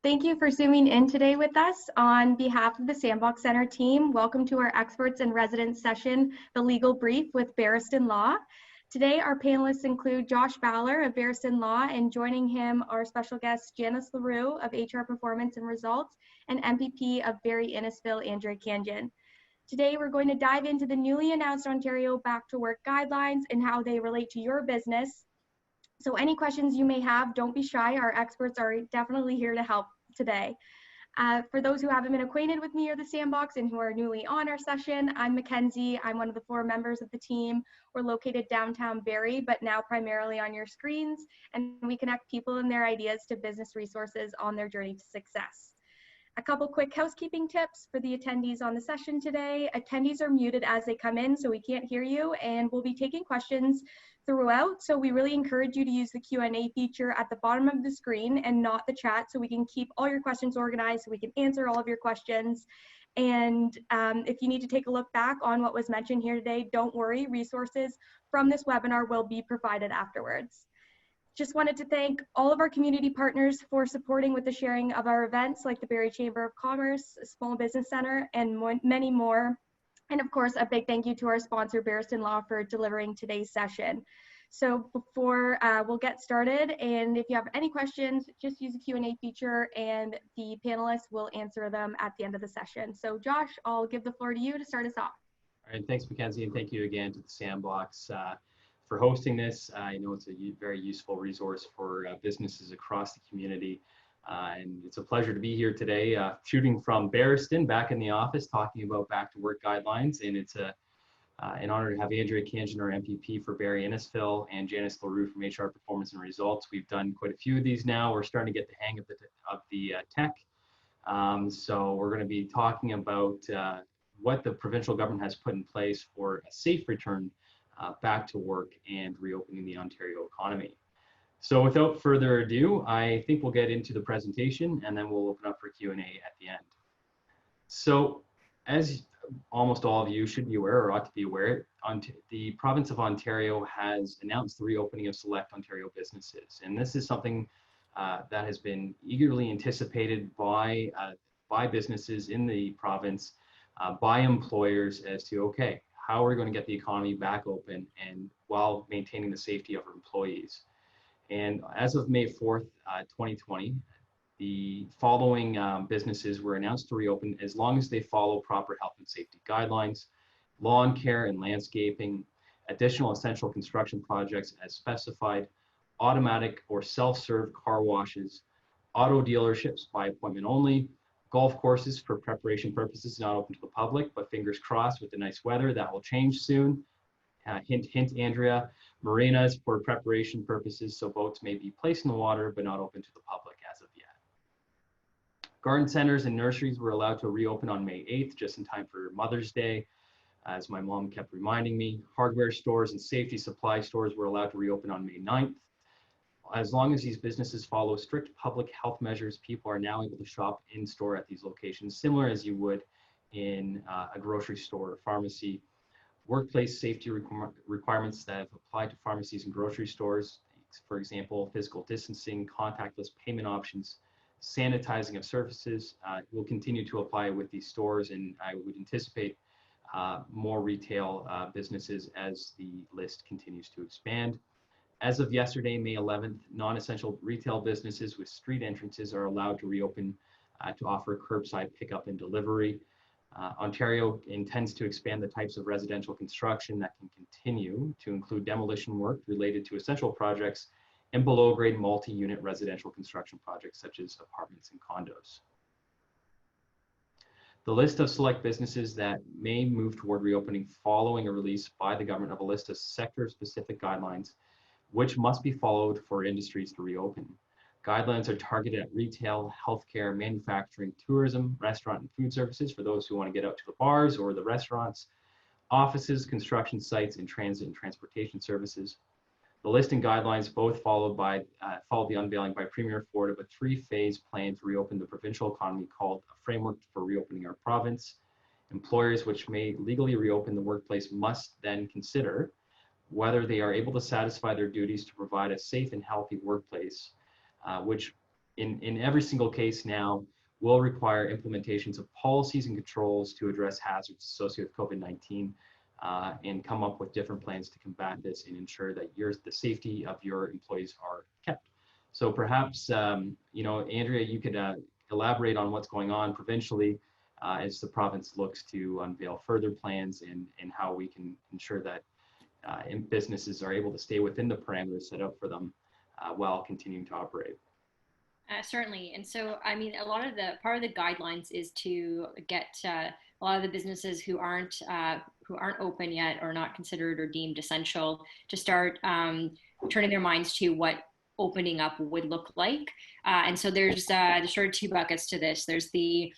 Thank you for zooming in today with us. On behalf of the Sandbox Center team, welcome to our experts and residents session, The Legal Brief with Barriston Law. Today, our panelists include Josh Valler of Barriston Law, and joining him are special guests Janice Leroux of HR Performance and Results and MPP of Barrie-Innisfil, Andrea Khanjin. Today, we're going to dive into the newly announced Ontario Back to Work Guidelines and how they relate to your business. So any questions you may have, don't be shy. Our experts are definitely here to help today. For those who haven't been acquainted with me or the Sandbox and who are newly on our session, I'm Mackenzie. I'm one of the 4 members of the team. We're located downtown Barrie, but now primarily on your screens, and we connect people and their ideas to business resources on their journey to success. A couple quick housekeeping tips for the attendees on the session today. Attendees are muted as they come in, so we can't hear you, and we'll be taking questions throughout. So we really encourage you to use the Q&A feature at the bottom of the screen and not the chat, so we can keep all your questions organized, so we can answer all of your questions. And if you need to take a look back on what was mentioned here today, don't worry, resources from this webinar will be provided afterwards. Just wanted to thank all of our community partners for supporting with the sharing of our events like the Barrie Chamber of Commerce, Small Business Center, and many more. And of course, a big thank you to our sponsor, Barriston Law, for delivering today's session. So before we'll get started, and if you have any questions, just use the Q&A feature and the panelists will answer them at the end of the session. So Josh, I'll give the floor to you to start us off. All right, thanks Mackenzie, and thank you again to the Sandbox for hosting this. I know it's a very useful resource for businesses across the community. And it's a pleasure to be here today, shooting from Barriston, back in the office, talking about back to work guidelines. And it's an honor to have Andrea Khanjin, our MPP for Barrie-Innisfil, and Janice Leroux from HR Performance and Results. We've done quite a few of these now. We're starting to get the hang of the tech. So we're going to be talking about what the provincial government has put in place for a safe return back to work and reopening the Ontario economy. So without further ado, I think we'll get into the presentation and then we'll open up for Q&A at the end. So as almost all of you should be aware or ought to be aware, the province of Ontario has announced the reopening of select Ontario businesses. And this is something that has been eagerly anticipated by businesses in the province, by employers as to, okay, how are we going to get the economy back open and while maintaining the safety of our employees? And as of May 4th, 2020, the following businesses were announced to reopen as long as they follow proper health and safety guidelines: lawn care and landscaping, additional essential construction projects as specified, automatic or self-serve car washes, auto dealerships by appointment only, golf courses for preparation purposes not open to the public, but fingers crossed with the nice weather, that will change soon. Hint, hint, Andrea. Marinas for preparation purposes, so boats may be placed in the water, but not open to the public as of yet. Garden centers and nurseries were allowed to reopen on May 8th, just in time for Mother's Day, as my mom kept reminding me. Hardware stores and safety supply stores were allowed to reopen on May 9th. As long as these businesses follow strict public health measures, people are now able to shop in store at these locations, similar as you would in a grocery store or pharmacy. Workplace safety requirements that have applied to pharmacies and grocery stores, for example, physical distancing, contactless payment options, sanitizing of surfaces, will continue to apply with these stores, and I would anticipate more retail businesses as the list continues to expand. As of yesterday, May 11th, non-essential retail businesses with street entrances are allowed to reopen to offer curbside pickup and delivery. Ontario intends to expand the types of residential construction that can continue to include demolition work related to essential projects and below-grade multi-unit residential construction projects such as apartments and condos. The list of select businesses that may move toward reopening following a release by the government of a list of sector-specific guidelines, which must be followed for industries to reopen. Guidelines are targeted at retail, healthcare, manufacturing, tourism, restaurant and food services for those who want to get out to the bars or the restaurants, offices, construction sites, and transit and transportation services. The list and guidelines both followed the unveiling by Premier Ford of a 3-phase plan to reopen the provincial economy called a Framework for Reopening Our Province. Employers which may legally reopen the workplace must then consider whether they are able to satisfy their duties to provide a safe and healthy workplace, which in every single case now will require implementations of policies and controls to address hazards associated with COVID-19 and come up with different plans to combat this and ensure that the safety of your employees are kept. So perhaps, you know, Andrea, you could elaborate on what's going on provincially as the province looks to unveil further plans and how we can ensure that businesses are able to stay within the parameters set up for them while continuing to operate. Certainly. And so, I mean, part of the guidelines is to get a lot of the businesses who aren't open yet or not considered or deemed essential to start turning their minds to what opening up would look like. And so there's sort of two buckets to this. There's the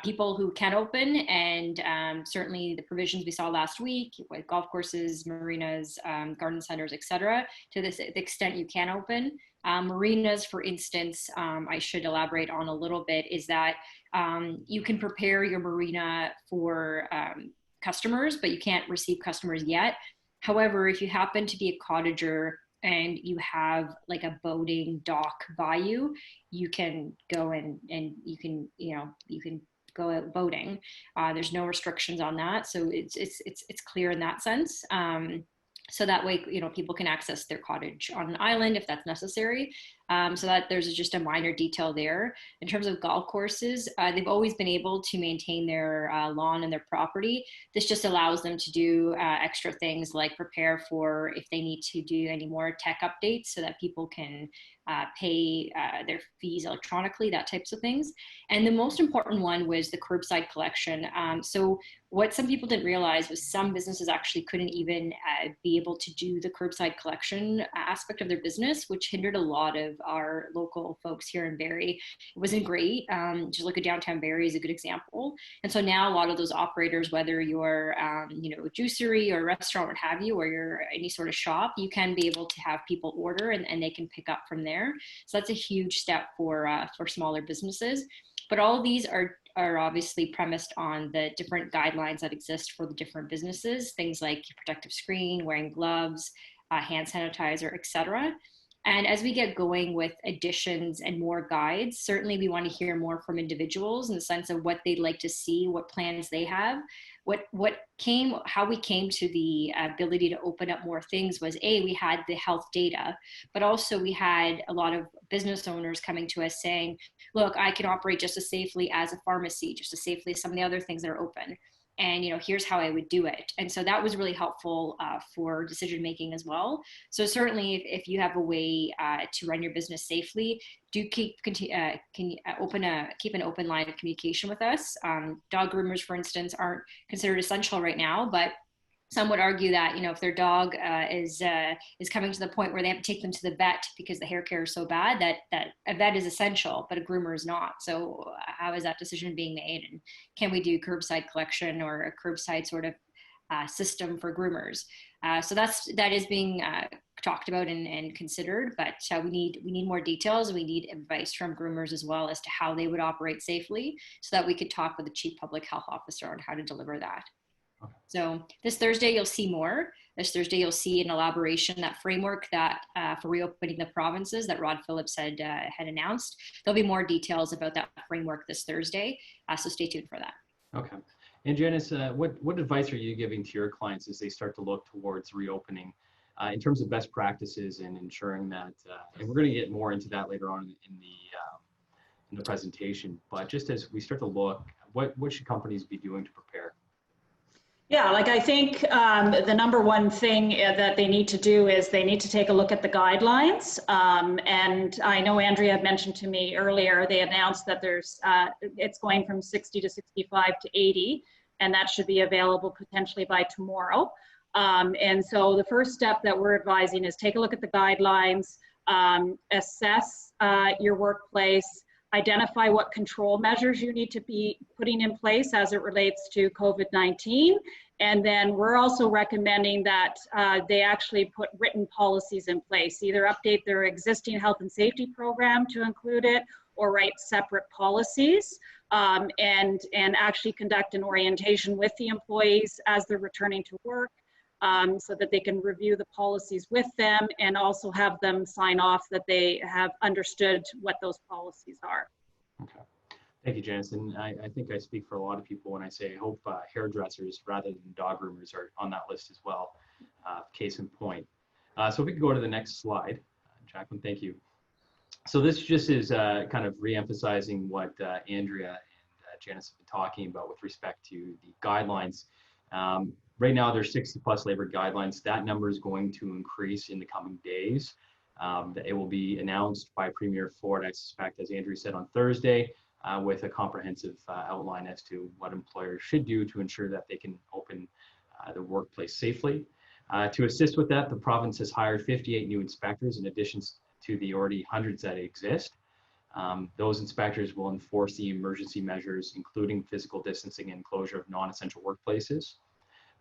people who can open, and certainly the provisions we saw last week with golf courses, marinas, garden centers, etc. To this extent you can open. Marinas, for instance, I should elaborate on a little bit, is that you can prepare your marina for customers, but you can't receive customers yet. However, if you happen to be a cottager and you have like a boating dock by you, you can go and you can go out boating. There's no restrictions on that, so it's clear in that sense. So that way, you know, people can access their cottage on an island if that's necessary. So that there's just a minor detail there. In terms of golf courses, they've always been able to maintain their lawn and their property. This just allows them to do extra things like prepare for if they need to do any more tech updates so that people can pay their fees electronically, that types of things. And the most important one was the curbside collection. So what some people didn't realize was some businesses actually couldn't even be able to do the curbside collection aspect of their business, which hindered a lot of our local folks here in Barrie. It wasn't great. Just look at downtown Barrie is a good example. And so now a lot of those operators, whether you're you know, a juicery or a restaurant, what have you, or you're any sort of shop, you can be able to have people order and they can pick up from there. So that's a huge step for smaller businesses. But all of these are obviously premised on the different guidelines that exist for the different businesses, things like protective screen, wearing gloves, hand sanitizer, etc. And as we get going with additions and more guides, certainly we want to hear more from individuals in the sense of what they'd like to see, what plans they have. How we came to the ability to open up more things was we had the health data, but also we had a lot of business owners coming to us saying, look, I can operate just as safely as a pharmacy, just as safely as some of the other things that are open. And, you know, here's how I would do it. And so that was really helpful for decision making as well. So certainly if you have a way to run your business safely, do keep an open line of communication with us. Dog groomers, for instance, aren't considered essential right now, but some would argue that, you know, if their dog is coming to the point where they have to take them to the vet because the hair care is so bad, that a vet is essential, but a groomer is not. So how is that decision being made? And can we do curbside collection or a curbside sort of system for groomers? So that is being talked about and considered, but we need more details. We need advice from groomers as well as to how they would operate safely so that we could talk with the Chief Public Health Officer on how to deliver that. So this Thursday, you'll see more. This Thursday, you'll see an elaboration, that framework that for reopening the provinces that Rod Phillips had announced. There'll be more details about that framework this Thursday, so stay tuned for that. Okay. And Janice, what advice are you giving to your clients as they start to look towards reopening in terms of best practices and ensuring that, and we're going to get more into that later on in the presentation, but just as we start to look, what should companies be doing to prepare? Yeah, like I think the number one thing that they need to do is they need to take a look at the guidelines. And I know Andrea had mentioned to me earlier, they announced that it's going from 60 to 65 to 80, and that should be available potentially by tomorrow. And so the first step that we're advising is take a look at the guidelines, assess your workplace, identify what control measures you need to be putting in place as it relates to COVID-19. And then we're also recommending that they actually put written policies in place, either update their existing health and safety program to include it or write separate policies and actually conduct an orientation with the employees as they're returning to work. so that they can review the policies with them and also have them sign off that they have understood what those policies are. Okay. Thank you, Janice. And I think I speak for a lot of people when I say I hope hairdressers rather than dog groomers are on that list as well. Case in point. So if we could go to the next slide, Jacqueline, thank you. So this just is kind of re-emphasizing what Andrea and Janice have been talking about with respect to the guidelines. Right now, there's 60+ labor guidelines. That number is going to increase in the coming days. It will be announced by Premier Ford, I suspect, as Andrea said, on Thursday, with a comprehensive outline as to what employers should do to ensure that they can open the workplace safely. To assist with that, the province has hired 58 new inspectors in addition to the already hundreds that exist. Those inspectors will enforce the emergency measures, including physical distancing and closure of non-essential workplaces.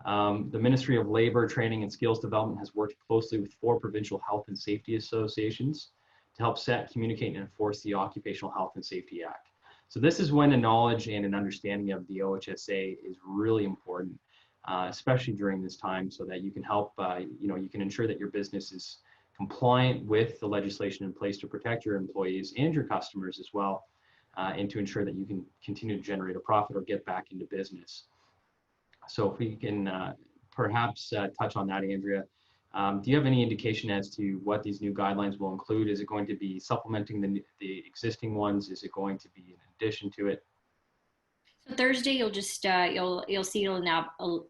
The Ministry of Labor, Training and Skills Development has worked closely with 4 provincial health and safety associations to help set, communicate, and enforce the Occupational Health and Safety Act. So this is when a knowledge and an understanding of the OHSA is really important, especially during this time, so that you can help, you can ensure that your business is compliant with the legislation in place to protect your employees and your customers as well, and to ensure that you can continue to generate a profit or get back into business. So if we can perhaps touch on that, Andrea, do you have any indication as to what these new guidelines will include? Is it going to be supplementing the existing ones? Is it going to be in addition to it? So Thursday, you'll just you'll see an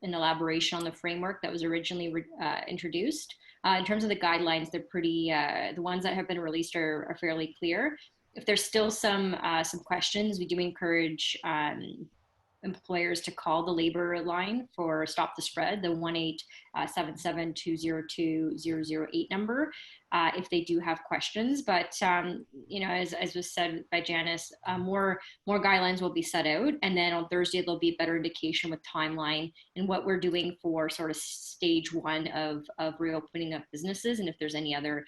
elaboration on the framework that was originally introduced. In terms of the guidelines, they're pretty. The ones that have been released are fairly clear. If there's still some questions, we do encourage employers to call the labor line for Stop the Spread, the 1-877-202-008 number, if they do have questions. But as was said by Janice, more guidelines will be set out, and then on Thursday there'll be a better indication with timeline and what we're doing for sort of stage 1 of reopening of businesses, and if there's any other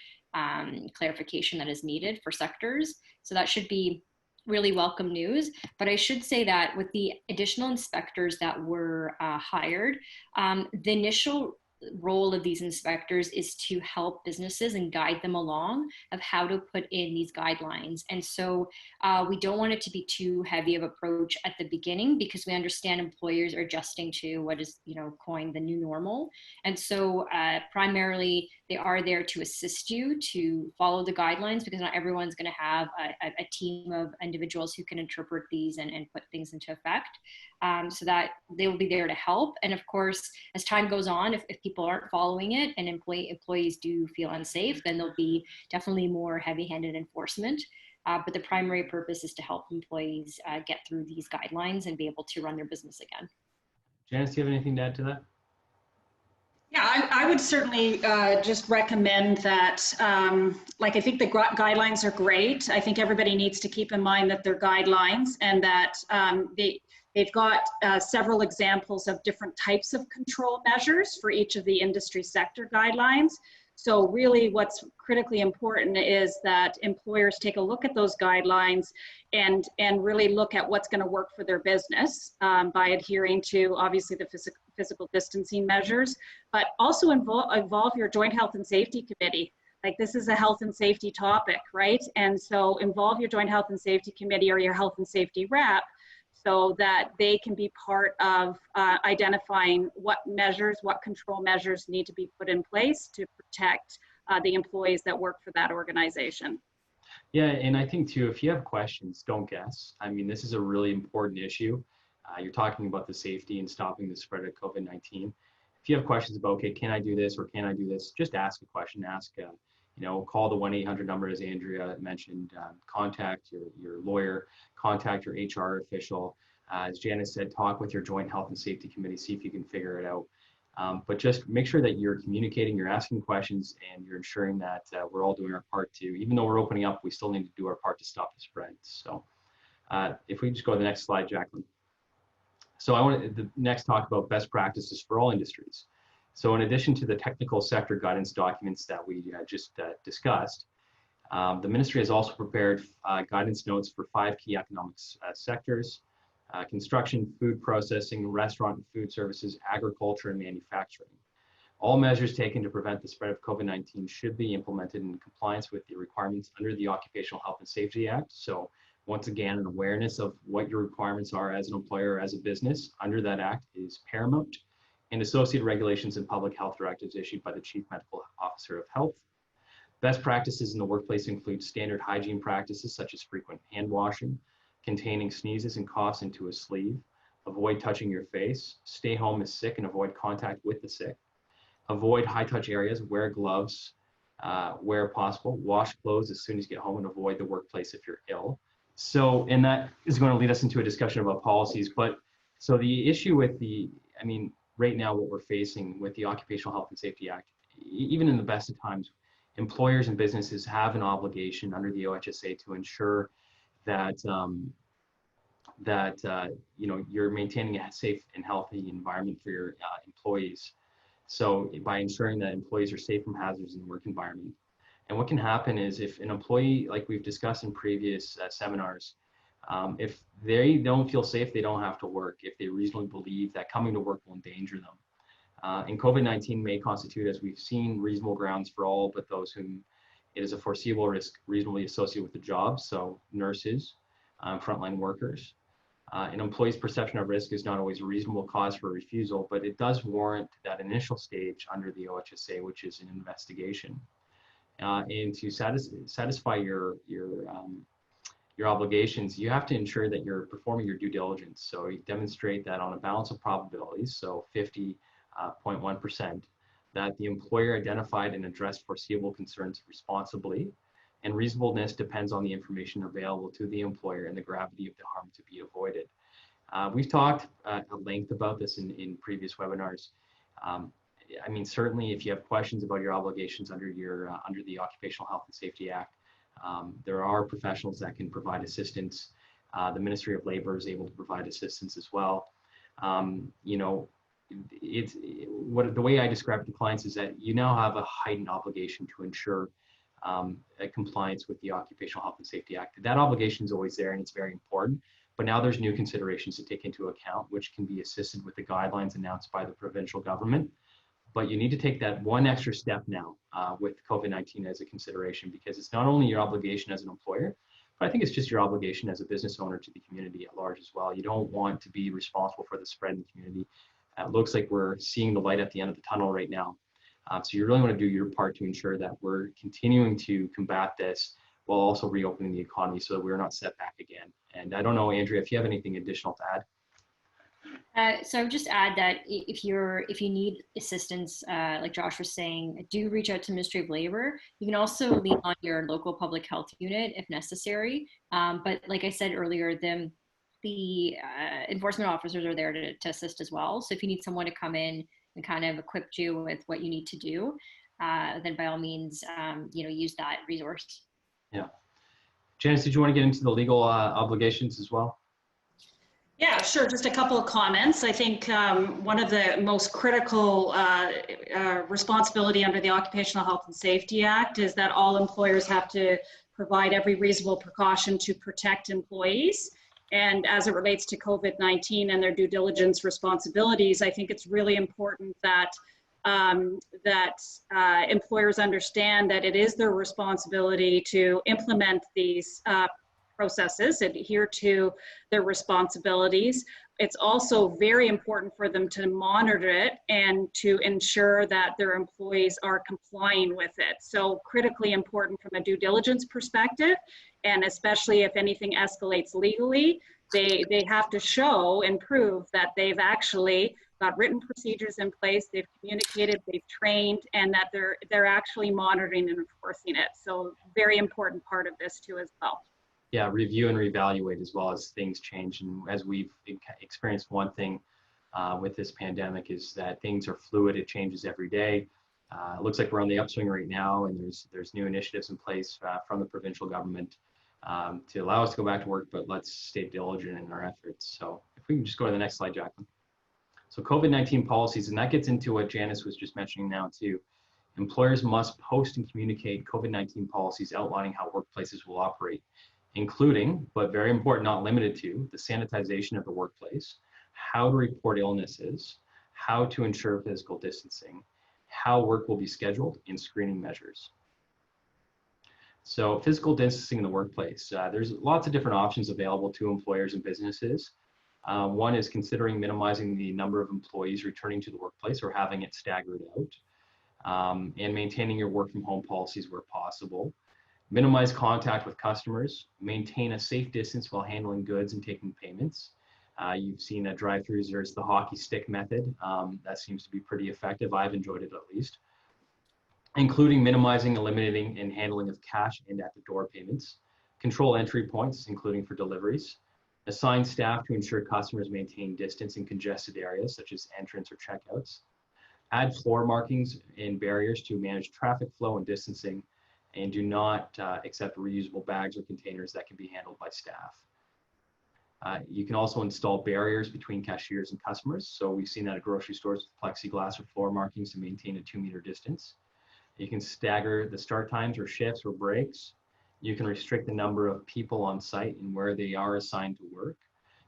clarification that is needed for sectors. So that should be really welcome news. But I should say that with the additional inspectors that were hired, the initial role of these inspectors is to help businesses and guide them along of how to put in these guidelines. And so we don't want it to be too heavy of approach at the beginning, because we understand employers are adjusting to what is, coined the new normal. And so primarily they are there to assist you to follow the guidelines, because not everyone's going to have a team of individuals who can interpret these and put things into effect. So that they will be there to help. And of course, as time goes on, if people aren't following it and employees do feel unsafe, then there'll be definitely more heavy-handed enforcement. But the primary purpose is to help employees get through these guidelines and be able to run their business again. Janice, do you have anything to add to that? Yeah, I would certainly just recommend that, I think the guidelines are great. I think everybody needs to keep in mind that they're guidelines, and that they've got several examples of different types of control measures for each of the industry sector guidelines. So really what's critically important is that employers take a look at those guidelines and really look at what's going to work for their business by adhering to, obviously, the physical distancing measures, but also involve your Joint Health and Safety Committee. Like, this is a health and safety topic, right? And so involve your Joint Health and Safety Committee or your health and safety rep, so that they can be part of identifying what control measures need to be put in place to protect the employees that work for that organization. Yeah, and I think too, if you have questions, don't guess. I mean, this is a really important issue. You're talking about the safety and stopping the spread of COVID-19. If you have questions about, okay, can I do this or can I do this, just ask a question. Call the 1-800 number, as Andrea mentioned, contact your lawyer, contact your HR official. As Janice said, talk with your Joint Health and Safety Committee, see if you can figure it out. But just make sure that you're communicating, you're asking questions, and you're ensuring that we're all doing our part to, even though we're opening up, we still need to do our part to stop the spread. So if we just go to the next slide, Jacqueline. So I want to next talk about best practices for all industries. So in addition to the technical sector guidance documents that we just discussed, the ministry has also prepared guidance notes for 5 key economic sectors: construction, food processing, restaurant and food services, agriculture, and manufacturing. All measures taken to prevent the spread of COVID-19 should be implemented in compliance with the requirements under the Occupational Health and Safety Act. So once again, an awareness of what your requirements are as an employer or as a business under that act is paramount, and associated regulations and public health directives issued by the Chief Medical Officer of Health. Best practices in the workplace include standard hygiene practices such as frequent hand washing, containing sneezes and coughs into a sleeve, avoid touching your face, stay home if sick and avoid contact with the sick, avoid high-touch areas, wear gloves where possible, wash clothes as soon as you get home, and avoid the workplace if you're ill. So, and that is going to lead us into a discussion about policies. But so the issue with right now what we're facing with the Occupational Health and Safety Act, even in the best of times, employers and businesses have an obligation under the OHSA to ensure that you're maintaining a safe and healthy environment for your employees. So by ensuring that employees are safe from hazards in the work environment. And what can happen is if an employee, like we've discussed in previous seminars, if they don't feel safe, they don't have to work if they reasonably believe that coming to work will endanger them. And COVID-19 may constitute, as we've seen, reasonable grounds for all but those whom it is a foreseeable risk reasonably associated with the job, so nurses, frontline workers. An employee's perception of risk is not always a reasonable cause for refusal, but it does warrant that initial stage under the OHSA, which is an investigation. And to satisfy your obligations, you have to ensure that you're performing your due diligence. So you demonstrate that on a balance of probabilities, so 50.1%, that the employer identified and addressed foreseeable concerns responsibly, and reasonableness depends on the information available to the employer and the gravity of the harm to be avoided. We've talked at length about this in previous webinars. Certainly if you have questions about your obligations under the Occupational Health and Safety Act, there are professionals that can provide assistance. The Ministry of Labor is able to provide assistance as well. The way I describe it to clients is that you now have a heightened obligation to ensure compliance with the Occupational Health and Safety Act. That obligation is always there and it's very important, but now there's new considerations to take into account, which can be assisted with the guidelines announced by the provincial government. But you need to take that one extra step now with COVID-19 as a consideration, because it's not only your obligation as an employer, but I think it's just your obligation as a business owner to the community at large as well. You don't want to be responsible for the spread in the community. It looks like we're seeing the light at the end of the tunnel right now. So you really want to do your part to ensure that we're continuing to combat this while also reopening the economy so that we're not set back again. And I don't know, Andrea, if you have anything additional to add. So I would just add that if you need assistance, like Josh was saying, do reach out to Ministry of Labor. You can also lean on your local public health unit if necessary. But like I said earlier, the enforcement officers are there to assist as well. So if you need someone to come in and kind of equip you with what you need to do, then by all means, use that resource. Yeah. Janice, did you want to get into the legal obligations as well? Yeah, sure. Just a couple of comments. I think one of the most critical responsibility under the Occupational Health and Safety Act is that all employers have to provide every reasonable precaution to protect employees. And as it relates to COVID-19 and their due diligence responsibilities, I think it's really important that employers understand that it is their responsibility to implement these processes, adhere to their responsibilities. It's also very important for them to monitor it and to ensure that their employees are complying with it. So critically important from a due diligence perspective, and especially if anything escalates legally, they have to show and prove that they've actually got written procedures in place, they've communicated, they've trained, and that they're actually monitoring and enforcing it. So very important part of this too as well. Yeah, review and reevaluate as well as things change. And as we've experienced, one thing with this pandemic is that things are fluid, it changes every day. It looks like we're on the upswing right now, and there's new initiatives in place from the provincial government to allow us to go back to work, but let's stay diligent in our efforts. So if we can just go to the next slide, Jacqueline. So COVID-19 policies, and that gets into what Janice was just mentioning now too. Employers must post and communicate COVID-19 policies outlining how workplaces will operate, including, but very important, not limited to, the sanitization of the workplace, how to report illnesses, how to ensure physical distancing, how work will be scheduled, and screening measures. So physical distancing in the workplace. There's lots of different options available to employers and businesses. One is considering minimizing the number of employees returning to the workplace or having it staggered out, and maintaining your work from home policies where possible. Minimize contact with customers, maintain a safe distance while handling goods and taking payments. You've seen at drive-thrus, there's the hockey stick method. That seems to be pretty effective. I've enjoyed it at least. Including minimizing, eliminating, and handling of cash and at-the-door payments. Control entry points, including for deliveries. Assign staff to ensure customers maintain distance in congested areas, such as entrance or checkouts. Add floor markings and barriers to manage traffic flow and distancing, and do not accept reusable bags or containers that can be handled by staff. You can also install barriers between cashiers and customers. So we've seen that at grocery stores with plexiglass or floor markings to maintain a 2-meter distance. You can stagger the start times or shifts or breaks. You can restrict the number of people on site and where they are assigned to work.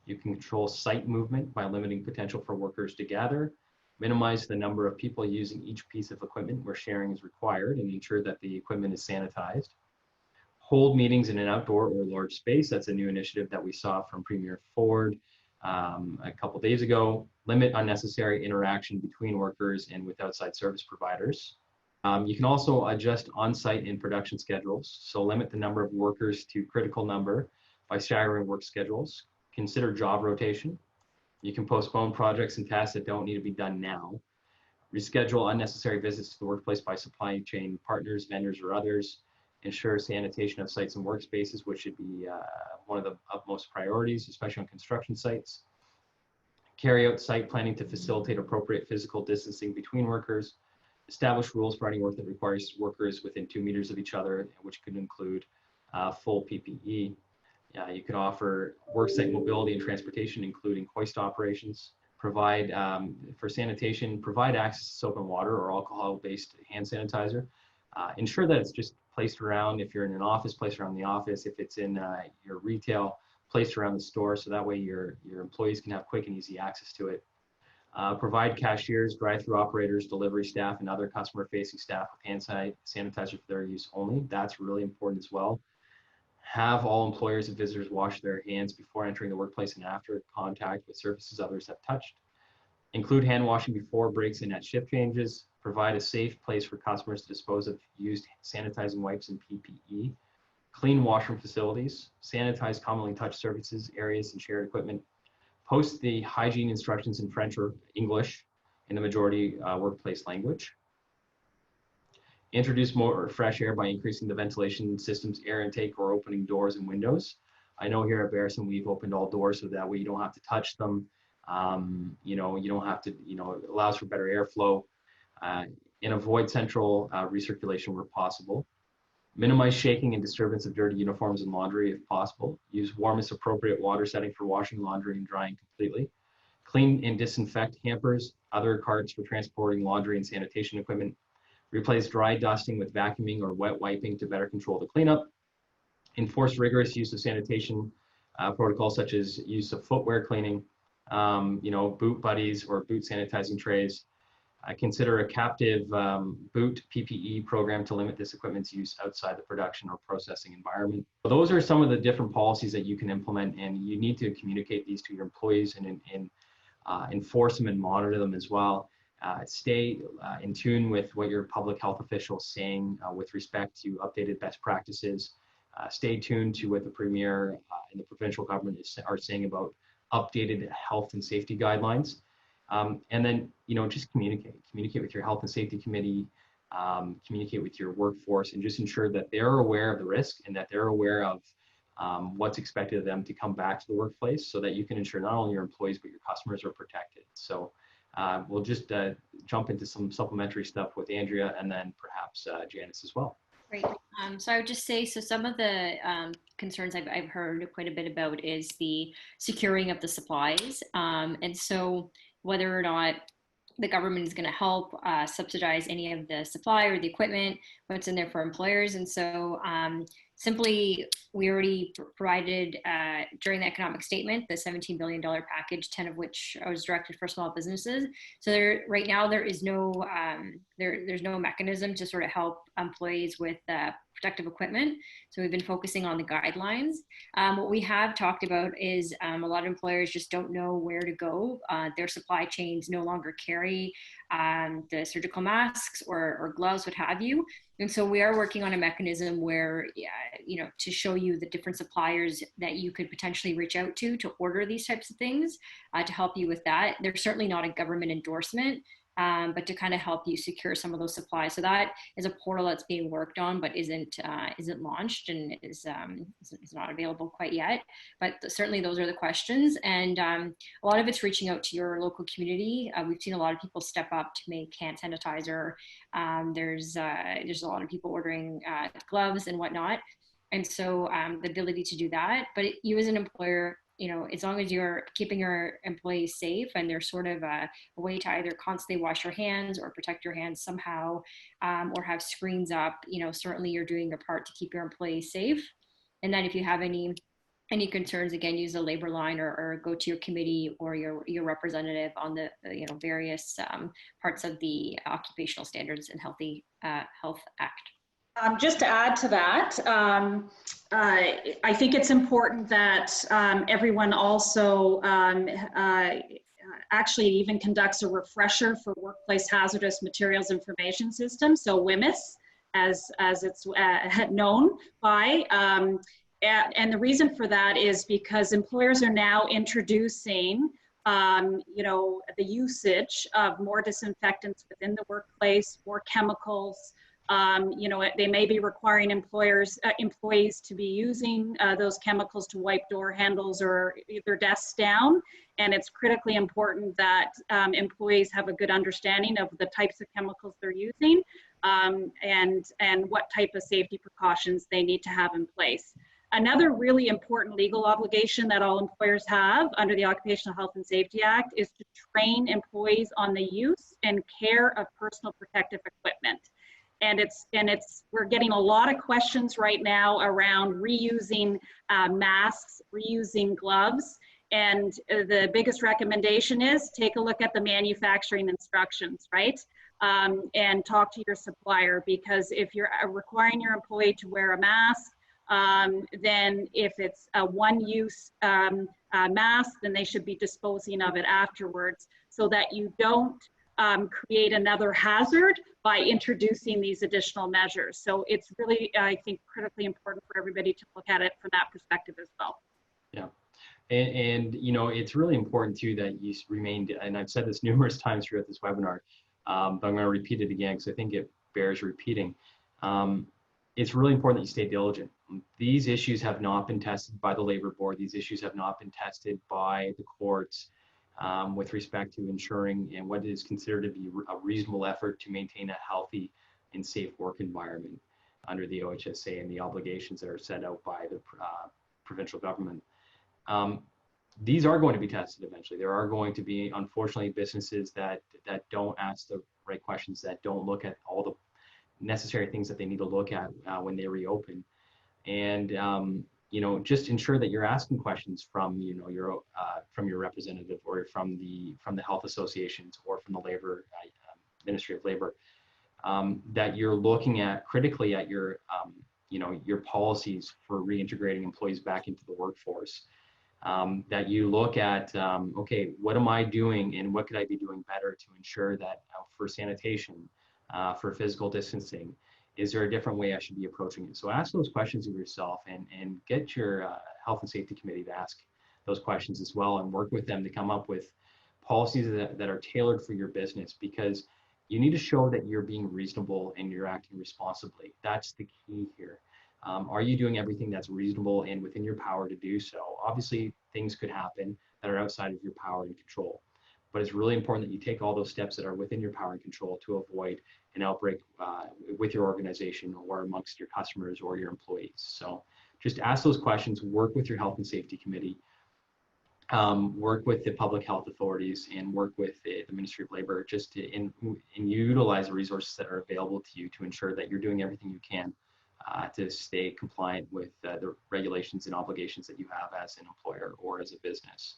You can control site movement by limiting potential for workers to gather, minimize the number of people using each piece of equipment where sharing is required, and ensure that the equipment is sanitized. Hold meetings in an outdoor or large space. That's a new initiative that we saw from Premier Ford a couple days ago. Limit unnecessary interaction between workers and with outside service providers. You can also adjust on-site and production schedules. So limit the number of workers to critical number by staggering work schedules. Consider job rotation. You can postpone projects and tasks that don't need to be done now. Reschedule unnecessary visits to the workplace by supply chain partners, vendors, or others. Ensure sanitation of sites and workspaces, which should be one of the utmost priorities, especially on construction sites. Carry out site planning to facilitate appropriate physical distancing between workers. Establish rules for any work that requires workers within 2 meters of each other, which could include full PPE. You can offer worksite mobility and transportation, including hoist operations. Provide, for sanitation, provide access to soap and water or alcohol-based hand sanitizer. Ensure that it's just placed around, if you're in an office, placed around the office. If it's in your retail, placed around the store, so that way your employees can have quick and easy access to it. Provide cashiers, drive-through operators, delivery staff, and other customer-facing staff with hand sanitizer for their use only. That's really important as well. Have all employers and visitors wash their hands before entering the workplace and after contact with surfaces others have touched. Include hand washing before breaks and at shift changes. Provide a safe place for customers to dispose of used sanitizing wipes and PPE. Clean washroom facilities. Sanitize commonly touched surfaces, areas, and shared equipment. Post the hygiene instructions in French or English in the majority workplace language. Introduce more fresh air by increasing the ventilation system's air intake or opening doors and windows. I know here at Barriston we've opened all doors so that way you don't have to touch them. You don't have to, it allows for better airflow. And avoid central recirculation where possible. Minimize shaking and disturbance of dirty uniforms and laundry if possible. Use warmest appropriate water setting for washing laundry and drying completely. Clean and disinfect hampers, other carts for transporting laundry and sanitation equipment. Replace dry dusting with vacuuming or wet wiping to better control the cleanup. Enforce rigorous use of sanitation protocols such as use of footwear cleaning, boot buddies or boot sanitizing trays. Consider a captive boot PPE program to limit this equipment's use outside the production or processing environment. So those are some of the different policies that you can implement, and you need to communicate these to your employees and enforce them and monitor them as well. Stay in tune with what your public health official is saying with respect to updated best practices. Stay tuned to what the Premier and the provincial government are saying about updated health and safety guidelines. And then, just communicate with your health and safety committee, communicate with your workforce, and just ensure that they're aware of the risk and that they're aware of what's expected of them to come back to the workplace, so that you can ensure not only your employees, but your customers are protected. So we'll just jump into some supplementary stuff with Andrea and then perhaps Janice as well. Great. So I would just say, so some of the concerns I've heard quite a bit about is the securing of the supplies. And so whether or not the government is going to help subsidize any of the supply or the equipment, what's in there for employers. And so, simply, we already provided during the economic statement the $17 billion package, 10 of which was directed for small businesses. So right now there is no there's no mechanism to sort of help employees with protective equipment. So we've been focusing on the guidelines. What we have talked about is a lot of employers just don't know where to go. Their supply chains no longer carry the surgical masks or gloves, what have you. And so we are working on a mechanism where, to show you the different suppliers that you could potentially reach out to order these types of things, to help you with that. There's certainly not a government endorsement, but to kind of help you secure some of those supplies. So that is a portal that's being worked on, but isn't launched and is not available quite yet. But certainly those are the questions, and a lot of it's reaching out to your local community. We've seen a lot of people step up to make hand sanitizer. There's a lot of people ordering gloves and whatnot, and so the ability to do that. But you as an employer, as long as you're keeping your employees safe and there's sort of a way to either constantly wash your hands or protect your hands somehow, or have screens up, certainly you're doing your part to keep your employees safe. And then if you have any concerns, again, use the labor line or go to your committee or your representative on the various parts of the Occupational Standards and Health Act. Just to add to that, I think it's important that everyone also actually even conducts a refresher for Workplace Hazardous Materials Information System, so WHMIS, as it's known by. And the reason for that is because employers are now introducing the usage of more disinfectants within the workplace, more chemicals. They may be requiring employees to be using those chemicals to wipe door handles or their desks down. And it's critically important that employees have a good understanding of the types of chemicals they're using and what type of safety precautions they need to have in place. Another really important legal obligation that all employers have under the Occupational Health and Safety Act is to train employees on the use and care of personal protective equipment. And we're getting a lot of questions right now around reusing masks, reusing gloves. And the biggest recommendation is take a look at the manufacturing instructions, right? And talk to your supplier, because if you're requiring your employee to wear a mask, then if it's a one-use mask, then they should be disposing of it afterwards, so that you don't create another hazard by introducing these additional measures. So it's really, I think, critically important for everybody to look at it from that perspective as well. Yeah. And it's really important too that you remain, and I've said this numerous times throughout this webinar, but I'm going to repeat it again because I think it bears repeating. It's really important that you stay diligent. These issues have not been tested by the Labor Board. These issues have not been tested by the courts with respect to ensuring and what is considered to be a reasonable effort to maintain a healthy and safe work environment under the OHSA and the obligations that are set out by the provincial government. These are going to be tested eventually. There are going to be, unfortunately, businesses that don't ask the right questions, that don't look at all the necessary things that they need to look at when they reopen. And just ensure that you're asking questions from your representative or from the health associations or from the labor Ministry of Labor, that you're looking at critically at your policies for reintegrating employees back into the workforce. That you look at, okay, what am I doing and what could I be doing better to ensure that for sanitation, for physical distancing, is there a different way I should be approaching it? So ask those questions of yourself and get your health and safety committee to ask those questions as well, and work with them to come up with policies that are tailored for your business, because you need to show that you're being reasonable and you're acting responsibly. That's the key here. Are you doing everything that's reasonable and within your power to do so? Obviously, things could happen that are outside of your power and control, but it's really important that you take all those steps that are within your power and control to avoid an outbreak with your organization or amongst your customers or your employees. So just ask those questions, work with your health and safety committee, work with the public health authorities, and work with the Ministry of Labor just to utilize the resources that are available to you to ensure that you're doing everything you can to stay compliant with the regulations and obligations that you have as an employer or as a business.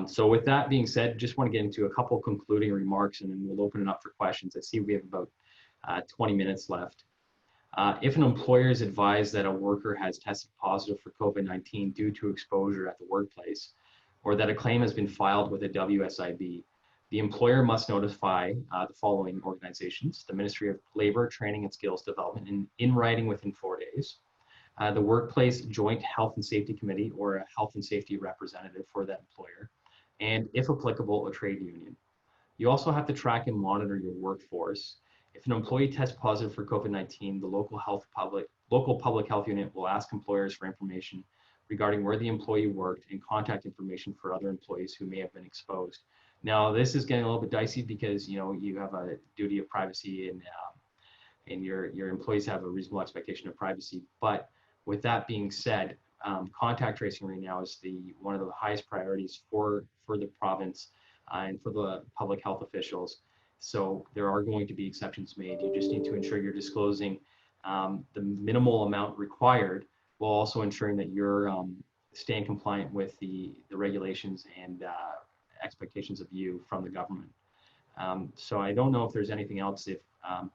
So with that being said, just want to get into a couple concluding remarks, and then we'll open it up for questions. I see we have about 20 minutes left. If an employer is advised that a worker has tested positive for COVID-19 due to exposure at the workplace, or that a claim has been filed with a WSIB, the employer must notify the following organizations: the Ministry of Labor, Training and Skills Development in writing within 4 days, the Workplace Joint Health and Safety Committee or a health and safety representative for that employer, and if applicable, a trade union. You also have to track and monitor your workforce. If an employee tests positive for COVID-19, the local public health unit will ask employers for information regarding where the employee worked and contact information for other employees who may have been exposed. Now, this is getting a little bit dicey because you have a duty of privacy and your employees have a reasonable expectation of privacy. But with that being said, contact tracing right now is one of the highest priorities for the province and for the public health officials. So there are going to be exceptions made. You just need to ensure you're disclosing the minimal amount required, while also ensuring that you're staying compliant with the regulations and expectations of you from the government. So I don't know if there's anything else,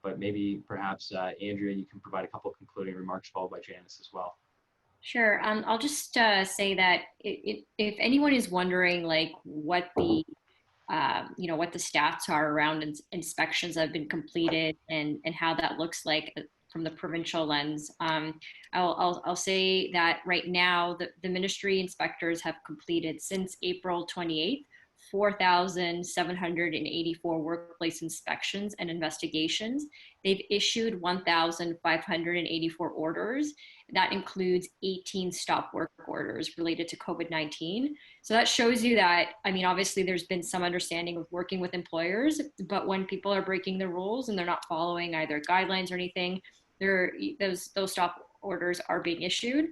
but maybe perhaps Andrea, you can provide a couple of concluding remarks followed by Janice as well. Sure. I'll just say that if anyone is wondering like what the what the stats are around inspections that have been completed and how that looks like from the provincial lens, I'll say that right now the ministry inspectors have completed since April 28th 4,784 workplace inspections and investigations. They've issued 1,584 orders. That includes 18 stop work orders related to COVID-19. So that shows you that, I mean, obviously there's been some understanding of working with employers, but when people are breaking the rules and they're not following either guidelines or anything, those stop orders are being issued.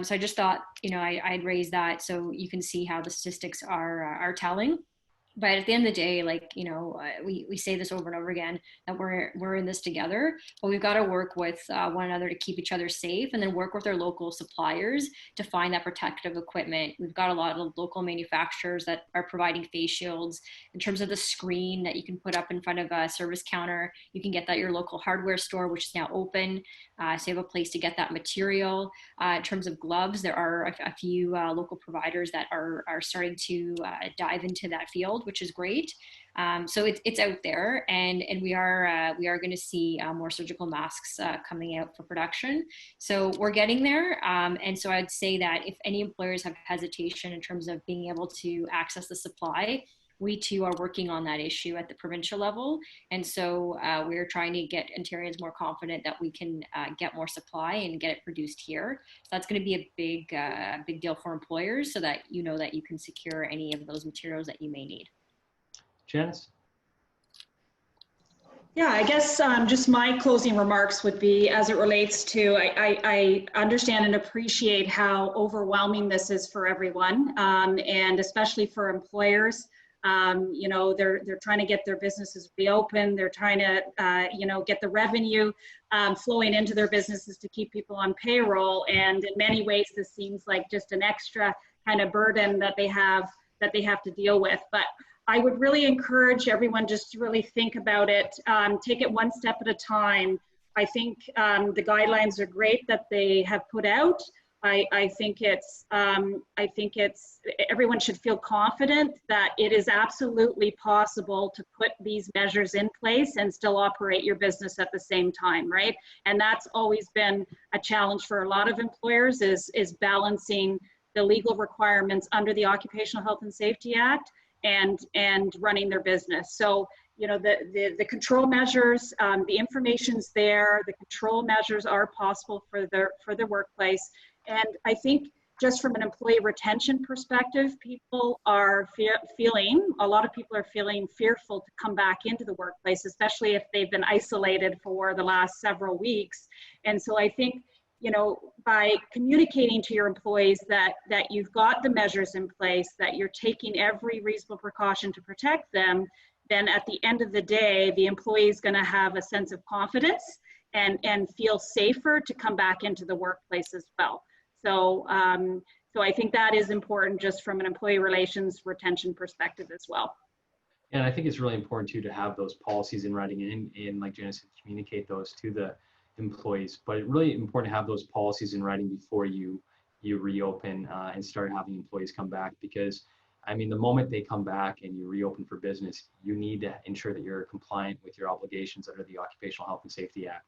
So I just thought, I'd raise that so you can see how the statistics are telling. But at the end of the day, like, we say this over and over again, that we're in this together, but we've got to work with one another to keep each other safe, and then work with our local suppliers to find that protective equipment. We've got a lot of local manufacturers that are providing face shields. In terms of the screen that you can put up in front of a service counter, you can get that at your local hardware store, which is now open. So you have a place to get that material. In terms of gloves, there are a few local providers that are starting to dive into that field, which is great. So it's out there, and we are going to see more surgical masks coming out for production. So we're getting there, and so I'd say that if any employers have hesitation in terms of being able to access the supply, we too are working on that issue at the provincial level. And so we're trying to get Ontarians more confident that we can get more supply and get it produced here. So that's going to be a big deal for employers, so that that you can secure any of those materials that you may need. Janice? Yeah, I guess just my closing remarks would be, as it relates to, I understand and appreciate how overwhelming this is for everyone, and especially for employers. They're trying to get their businesses reopened. They're trying to, get the revenue flowing into their businesses to keep people on payroll. And in many ways, this seems like just an extra kind of burden that they have to deal with. But I would really encourage everyone just to really think about it, take it one step at a time. I think the guidelines are great that they have put out. I think everyone should feel confident that it is absolutely possible to put these measures in place and still operate your business at the same time, right? And that's always been a challenge for a lot of employers, is balancing the legal requirements under the Occupational Health and Safety Act and running their business. So, the control measures, the information's there, the control measures are possible for the workplace. And I think just from an employee retention perspective, people are a lot of people are feeling fearful to come back into the workplace, especially if they've been isolated for the last several weeks. And so I think, by communicating to your employees that you've got the measures in place, that you're taking every reasonable precaution to protect them, then at the end of the day, the employee is going to have a sense of confidence, and feel safer to come back into the workplace as well. So, so I think that is important just from an employee relations retention perspective as well. And I think it's really important too to have those policies in writing and like Janice said, communicate those to the employees. But it's really important to have those policies in writing before you reopen and start having employees come back, because I mean, the moment they come back and you reopen for business, you need to ensure that you're compliant with your obligations under the Occupational Health and Safety Act.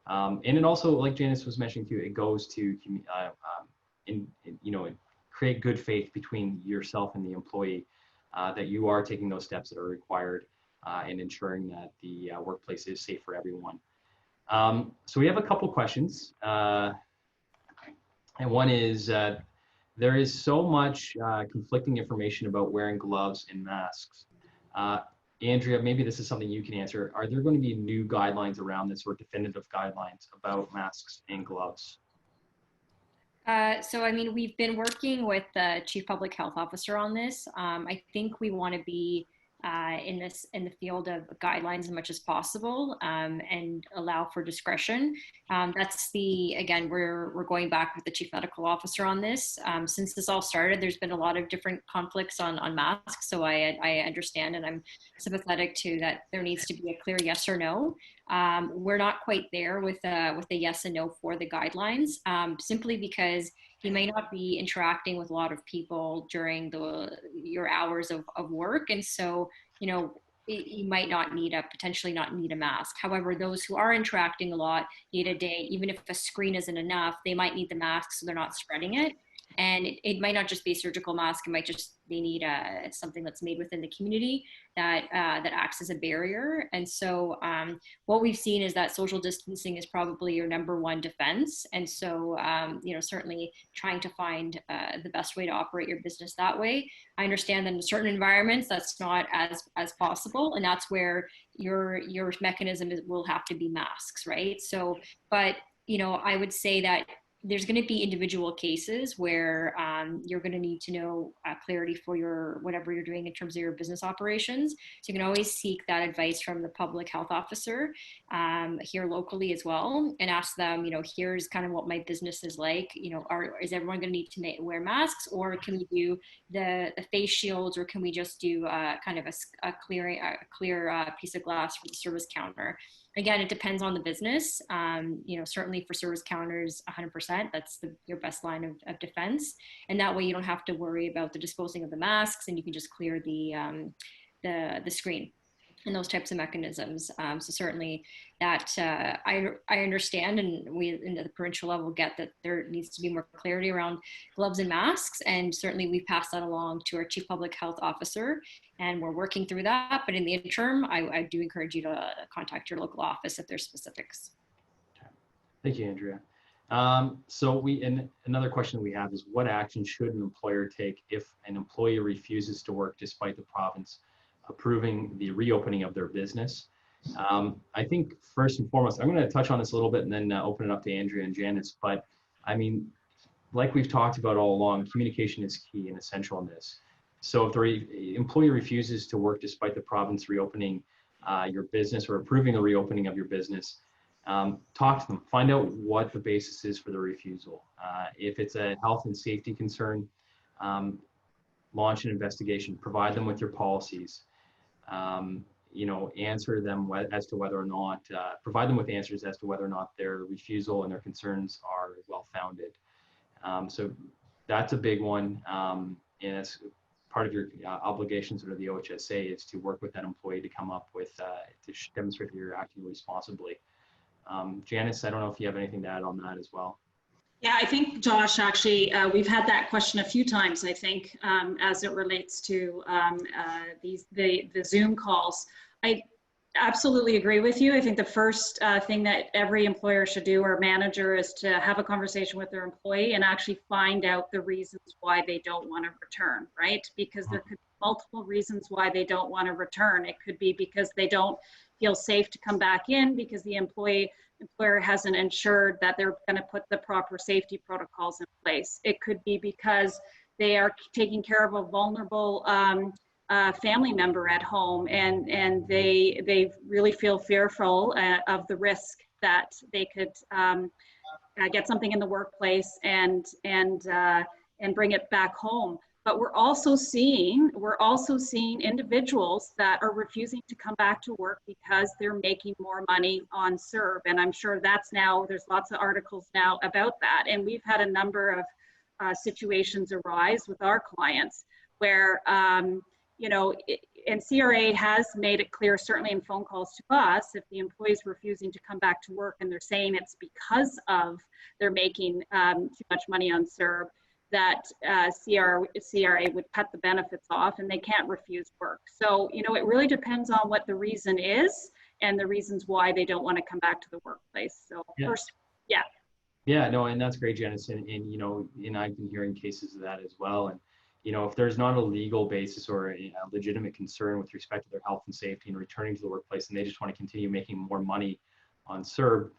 And it also, like Janice was mentioning too, it goes to create good faith between yourself and the employee, that you are taking those steps that are required and ensuring that the workplace is safe for everyone. So we have a couple questions, and one is, there is so much conflicting information about wearing gloves and masks. Andrea, maybe this is something you can answer. Are there going to be new guidelines around this, or definitive guidelines about masks and gloves? So, I mean, we've been working with the Chief Public Health Officer on this. I think we want to be in the field of guidelines as much as possible, and allow for discretion. That's again, we're going back with the Chief Medical Officer on this. Since this all started, there's been a lot of different conflicts on masks. So I understand, and I'm sympathetic to that. There needs to be a clear yes or no. We're not quite there with a yes and no for the guidelines, simply because you may not be interacting with a lot of people during your hours of work. And so, you know, you might potentially not need a mask. However, those who are interacting a lot day to day, even if a screen isn't enough, they might need the mask so they're not spreading it. And it might not just be a surgical mask. It might just, they need something that's made within the community that acts as a barrier. And so what we've seen is that social distancing is probably your number one defense. And so, you know, certainly trying to find the best way to operate your business that way. I understand that in certain environments, that's not as possible. And that's where your mechanism will have to be masks, right? So, but, you know, I would say that there's going to be individual cases where you're going to need to know clarity for whatever you're doing in terms of your business operations. So you can always seek that advice from the public health officer here locally as well, and ask them, you know, here's kind of what my business is like. You know, is everyone going to need to wear masks, or can we do the face shields, or can we just do kind of a clear piece of glass for the service counter? Again, it depends on the business. You know, certainly for service counters, 100%, that's your best line of defense. And that way you don't have to worry about the disposing of the masks, and you can just clear the screen and those types of mechanisms. So certainly that I understand, and we in the provincial level get that there needs to be more clarity around gloves and masks. And certainly we pass that along to our Chief Public Health Officer, and we're working through that. But in the interim, I do encourage you to contact your local office if there's specifics. Thank you, Andrea. So another question we have is, what action should an employer take if an employee refuses to work despite the province approving the reopening of their business? I think first and foremost, I'm going to touch on this a little bit and then open it up to Andrea and Janice. But I mean, like we've talked about all along, communication is key and essential in this. So if the employee refuses to work despite the province reopening your business or approving the reopening of your business, talk to them, find out what the basis is for the refusal. If it's a health and safety concern, launch an investigation, provide them with your policies. You know, answer them as to whether or not, provide them with answers as to whether or not their refusal and their concerns are well-founded. So that's a big one. And it's part of your obligations under the OHSA is to work with that employee to come up with, to demonstrate that you're acting responsibly. Janice, I don't know if you have anything to add on that as well. Yeah, I think, Josh, actually, we've had that question a few times, I think, as it relates to the Zoom calls. I absolutely agree with you. I think the first thing that every employer should do, or manager, is to have a conversation with their employee and actually find out the reasons why they don't want to return, right? Because there could be multiple reasons why they don't want to return. It could be because they don't feel safe to come back in, because the employer hasn't ensured that they're going to put the proper safety protocols in place. It could be because they are taking care of a vulnerable family member at home, and they really feel fearful of the risk that they could get something in the workplace and bring it back home. But we're also seeing individuals that are refusing to come back to work because they're making more money on CERB. And I'm sure there's lots of articles now about that. And we've had a number of situations arise with our clients where, and CRA has made it clear, certainly in phone calls to us, if the employee is refusing to come back to work and they're saying it's because of they're making too much money on CERB, that CRA would cut the benefits off and they can't refuse work. So, it really depends on what the reason is and the reasons why they don't want to come back to the workplace. So first, yeah. Yeah, no, and that's great, Janice. And I've been hearing cases of that as well. And, if there's not a legal basis or a legitimate concern with respect to their health and safety and returning to the workplace, and they just want to continue making more money on CERB,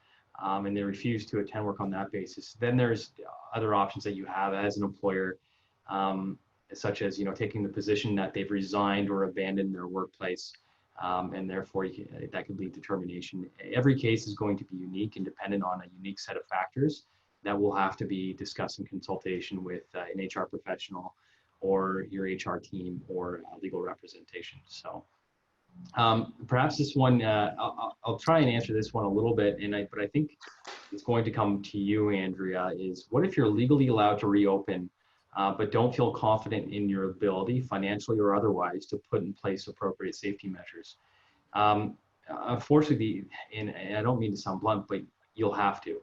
and they refuse to attend work on that basis, then there's other options that you have as an employer, such as, taking the position that they've resigned or abandoned their workplace, and therefore that could lead to termination. Every case is going to be unique and dependent on a unique set of factors that will have to be discussed in consultation with an HR professional or your HR team or legal representation. So perhaps this one, I'll try and answer this one a little bit, but I think it's going to come to you, Andrea, is what if you're legally allowed to reopen, but don't feel confident in your ability, financially or otherwise, to put in place appropriate safety measures? Unfortunately, and I don't mean to sound blunt, but you'll have to.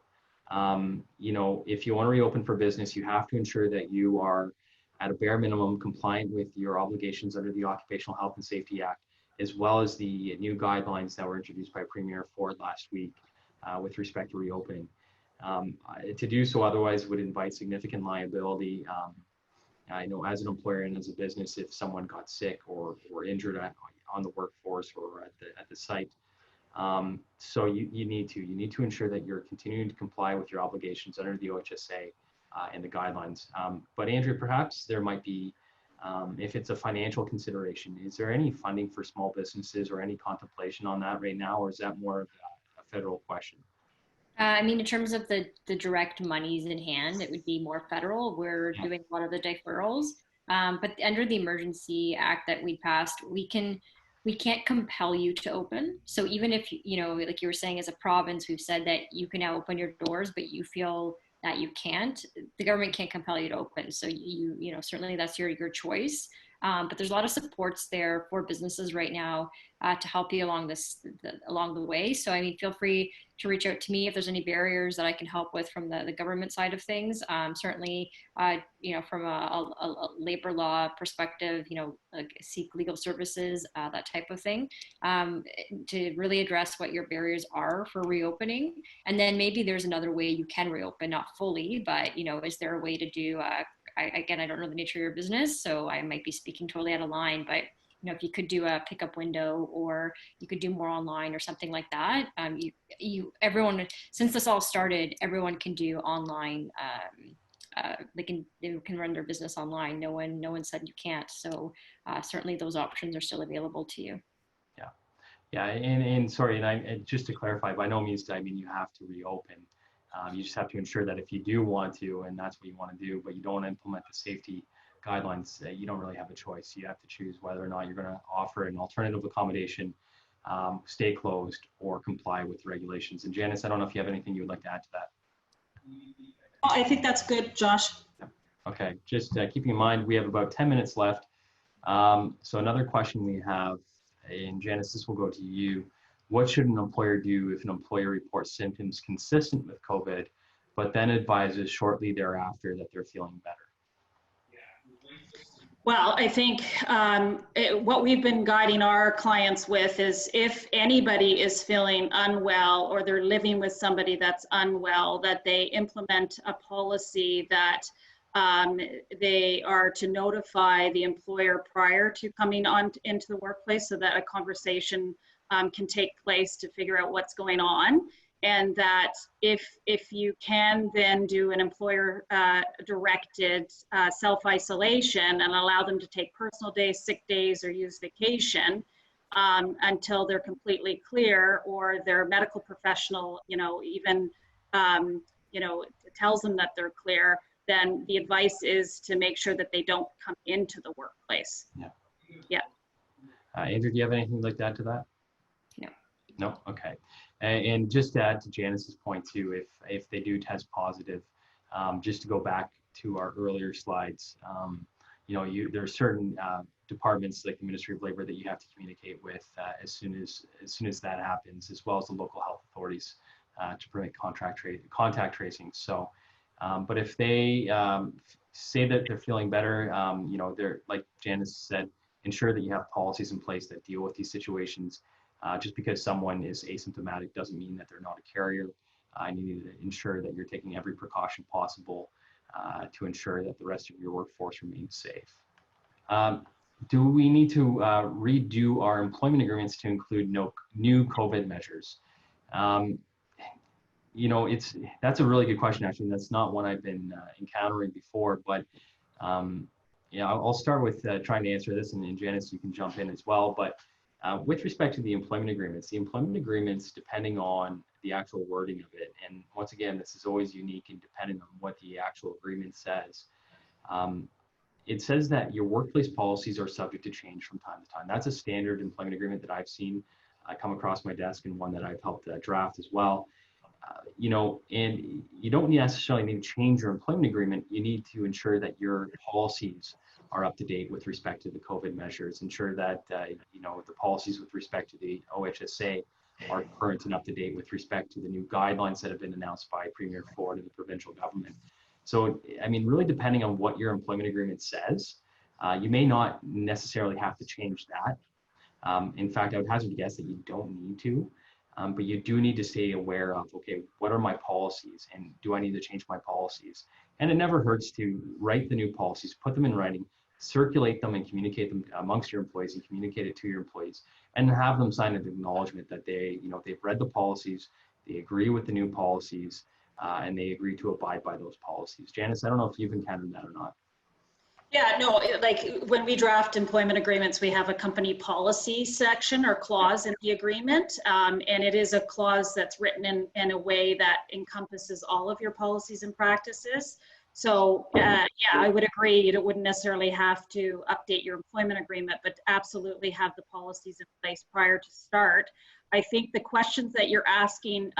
If you want to reopen for business, you have to ensure that you are at a bare minimum compliant with your obligations under the Occupational Health and Safety Act, as well as the new guidelines that were introduced by Premier Ford last week with respect to reopening. To do so otherwise would invite significant liability. I know as an employer and as a business, if someone got sick or injured on the workforce or at the site. So you need to ensure that you're continuing to comply with your obligations under the OHSA and the guidelines. But Andrea, perhaps there might be, if it's a financial consideration, is there any funding for small businesses or any contemplation on that right now, or is that more of a federal question? In terms of the direct monies in hand, it would be more federal. We're doing a lot of the deferrals, but under the Emergency Act that we passed, we can't compel you to open. So even if, like you were saying, as a province, we've said that you can now open your doors, but you feel that you can't, the government can't compel you to open. So certainly that's your choice. But there's a lot of supports there for businesses right now to help you along the way. So feel free to reach out to me if there's any barriers that I can help with from the government side of things. Certainly, from a labor law perspective, seek legal services, that type of thing, to really address what your barriers are for reopening. And then maybe there's another way you can reopen, not fully, but is there a way to do? I don't know the nature of your business, so I might be speaking totally out of line, but if you could do a pickup window, or you could do more online or something like that. Everyone, since this all started, everyone can do online. They can run their business online. No one said you can't. So certainly those options are still available to you. Yeah, and sorry, and just to clarify, by no means do I mean you have to reopen. You just have to ensure that if you do want to, and that's what you want to do, but you don't implement the safety guidelines, you don't really have a choice. You have to choose whether or not you're going to offer an alternative accommodation, stay closed, or comply with regulations. And Janice, I don't know if you have anything you would like to add to that. I think that's good, Josh. Okay, just keeping in mind, we have about 10 minutes left. So another question we have, and Janice, this will go to you. What should an employer do if an employer reports symptoms consistent with COVID, but then advises shortly thereafter that they're feeling better? Well, I think what we've been guiding our clients with is if anybody is feeling unwell or they're living with somebody that's unwell, that they implement a policy that they are to notify the employer prior to coming on into the workplace, so that a conversation can take place to figure out what's going on. And that if you can then do an employer directed self-isolation and allow them to take personal days, sick days, or use vacation, until they're completely clear, or their medical professional, even, tells them that they're clear, then the advice is to make sure that they don't come into the workplace. Yeah. Yeah. Andrea, do you have anything like that to that? No. No. Okay. And just to add to Janice's point too, if they do test positive, just to go back to our earlier slides, there are certain departments like the Ministry of Labor that you have to communicate with as soon as that happens, as well as the local health authorities to prevent contact tracing. So, but if they say that they're feeling better, they're, like Janice said, ensure that you have policies in place that deal with these situations. Just because someone is asymptomatic doesn't mean that they're not a carrier. You need to ensure that you're taking every precaution possible to ensure that the rest of your workforce remains safe. Do we need to redo our employment agreements to include new COVID measures? That's a really good question, actually. That's not one I've been encountering before, but I'll start with trying to answer this, and then Janice, you can jump in as well. But with respect to the employment agreements, depending on the actual wording of it, and once again, this is always unique and dependent on what the actual agreement says. It says that your workplace policies are subject to change from time to time. That's a standard employment agreement that I've seen come across my desk, and one that I've helped draft as well. And you don't necessarily need to change your employment agreement. You need to ensure that your policies are up to date with respect to the COVID measures. Ensure that the policies with respect to the OHSA are current and up to date with respect to the new guidelines that have been announced by Premier Ford and the provincial government. So, really depending on what your employment agreement says, you may not necessarily have to change that. In fact, I would hazard a guess that you don't need to. But you do need to stay aware of, okay, what are my policies, and do I need to change my policies? And it never hurts to write the new policies, put them in writing, circulate them and communicate them amongst your employees, and communicate it to your employees, and have them sign an acknowledgement that they've read the policies, they agree with the new policies, and they agree to abide by those policies. Janice, I don't know if you've encountered that or not. Yeah, no, like when we draft employment agreements, we have a company policy section or clause in the agreement. And it is a clause that's written in a way that encompasses all of your policies and practices. So yeah, I would agree. You wouldn't necessarily have to update your employment agreement, but absolutely have the policies in place prior to start. I think the questions that you're asking,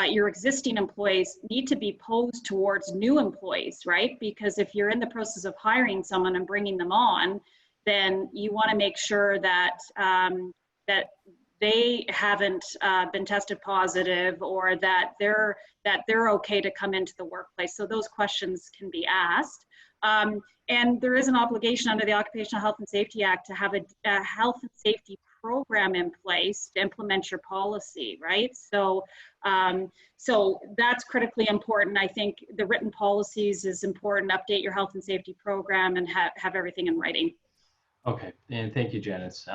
your existing employees need to be posed towards new employees, right? Because if you're in the process of hiring someone and bringing them on, then you want to make sure that that they haven't been tested positive, or that they're okay to come into the workplace. So those questions can be asked. And there is an obligation under the Occupational Health and Safety Act to have a health and safety program in place to implement your policy, right? So, so that's critically important. I think the written policies is important. Update your health and safety program and have everything in writing. Okay, and thank you, Janice.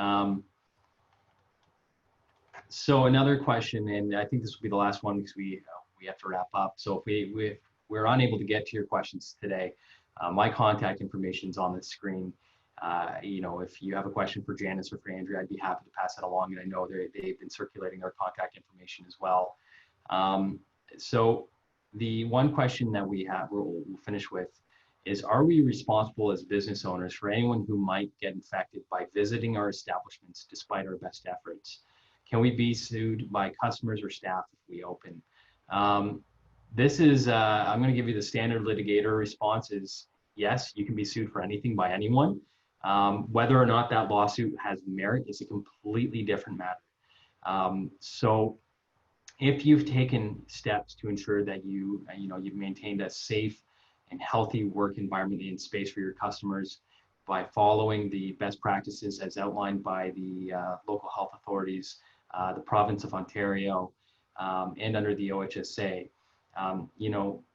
So another question, and I think this will be the last one because we have to wrap up. So if we're unable to get to your questions today, my contact information is on the screen. If you have a question for Janice or for Andrea, I'd be happy to pass that along. And I know they've been circulating their contact information as well. So the one question that we have, we'll finish with, is are we responsible as business owners for anyone who might get infected by visiting our establishments despite our best efforts? Can we be sued by customers or staff if we open? This is, I'm going to give you the standard litigator response is, yes, you can be sued for anything by anyone. Whether or not that lawsuit has merit is a completely different matter. So if you've taken steps to ensure that you've maintained a safe and healthy work environment and space for your customers by following the best practices as outlined by the local health authorities, the province of Ontario, and under the OHSA,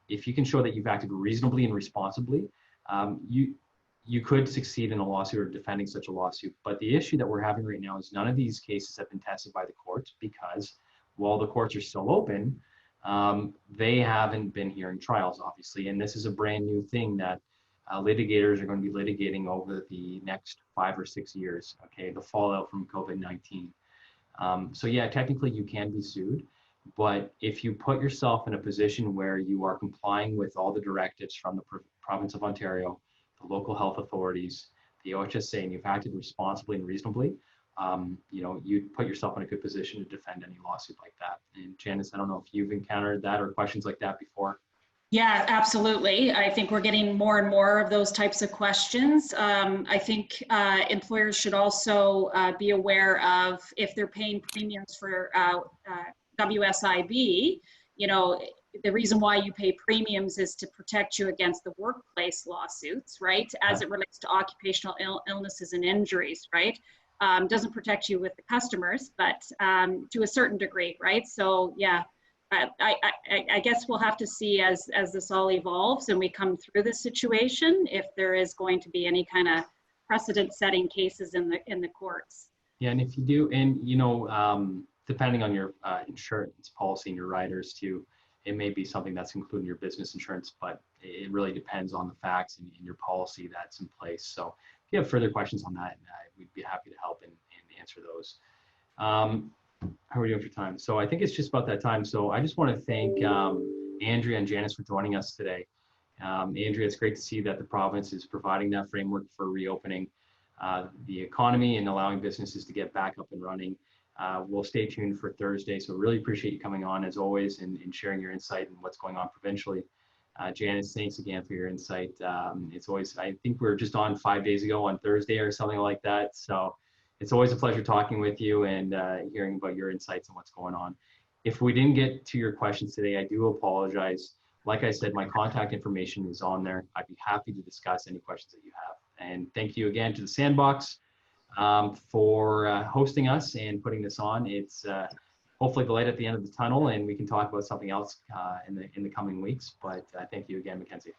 if you can show that you've acted reasonably and responsibly, you could succeed in a lawsuit or defending such a lawsuit. But the issue that we're having right now is none of these cases have been tested by the courts because while the courts are still open, they haven't been hearing trials, obviously. And this is a brand new thing that litigators are going to be litigating over the next 5 or 6 years, okay, the fallout from COVID-19. So yeah, technically you can be sued, but if you put yourself in a position where you are complying with all the directives from the province of Ontario, the local health authorities, the OHSA, and you've acted responsibly and reasonably, you know, you put yourself in a good position to defend any lawsuit like that. And Janice, I don't know if you've encountered that or questions like that before. Yeah, absolutely. I think we're getting more and more of those types of questions. I think employers should also be aware of if they're paying premiums for WSIB, you know, the reason why you pay premiums is to protect you against the workplace lawsuits, right? As it relates to occupational illnesses and injuries, right? Doesn't protect you with the customers, but to a certain degree, right? So yeah. I guess we'll have to see as this all evolves and we come through this situation, if there is going to be any kind of precedent-setting cases in the courts. Yeah, and if you do, and you know, depending on your insurance policy and your riders too, it may be something that's included in your business insurance, but it really depends on the facts and your policy that's in place. So if you have further questions on that, we'd be happy to help and answer those. How are we doing for time? So I think it's just about that time. So I just want to thank Andrea and Janice for joining us today. Andrea, it's great to see that the province is providing that framework for reopening the economy and allowing businesses to get back up and running. We'll stay tuned for Thursday. So really appreciate you coming on as always and sharing your insight and what's going on provincially. Janice, thanks again for your insight. It's always, I think we were just on 5 days ago on Thursday or something like that. So it's always a pleasure talking with you and hearing about your insights and what's going on. If we didn't get to your questions today, I do apologize. Like I said, my contact information is on there. I'd be happy to discuss any questions that you have. And thank you again to the Sandbox for hosting us and putting this on. It's hopefully the light at the end of the tunnel and we can talk about something else in the coming weeks. But thank you again, Mackenzie.